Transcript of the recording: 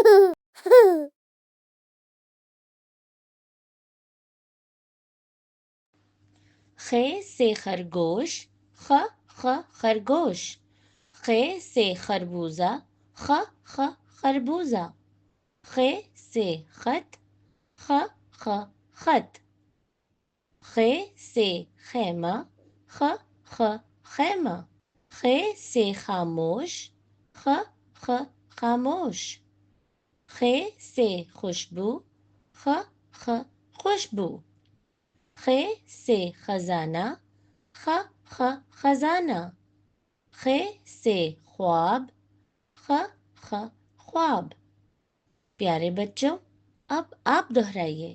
خے سے خرگوش، خ خ خرگوش. خے سے خربوزہ، خ خ خربوزہ. خے سے خط، خ خ خط. خے سے خیمہ، خ خ خیمہ. خے سے خاموش، خ خ خاموش. خے سے خوشبو، خ خ خوشبو. خے سے خزانہ، خ خ خزانہ. خے سے خواب، خ خ خواب. پیارے بچوں، اب آپ دہرائیے.